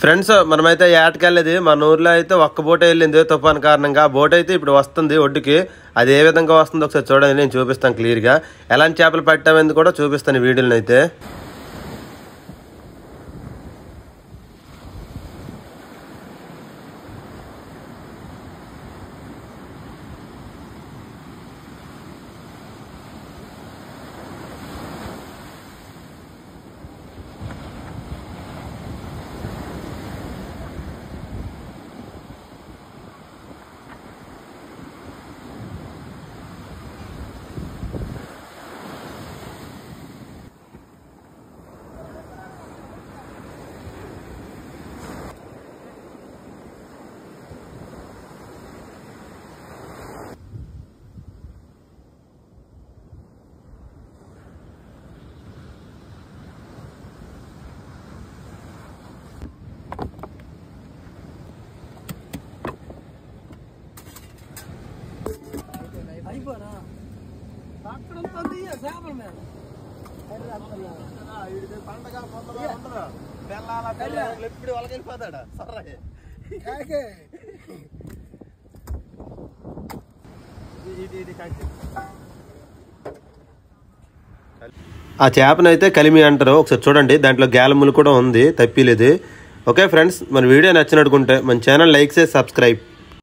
Friends మనమైతే ఏటకెళ్ళేది మన ఊర్లో అయితే ఒక్క బోట్ వెళ్ళింది తుఫాన్ కారణంగా. బోట్ అయితే ఇప్పుడు వస్తుంది ఒడ్డుకి. అది ఏ విధంగా వస్తుందో ఒకసారి చూడండి, నేను చూపిస్తాను క్లియర్గా. ఎలాంటి చేపలు పట్టామని కూడా చూపిస్తాను వీడియోని అయితే. ఆ చేపనైతే కలిమి అంటారు. ఒకసారి చూడండి, దాంట్లో గ్యాలములు కూడా ఉంది, తప్పిలేదు. ఓకే ఫ్రెండ్స్, మన వీడియో నచ్చినట్టుకుంటే మన ఛానల్ లైక్ చేసి సబ్స్క్రైబ్.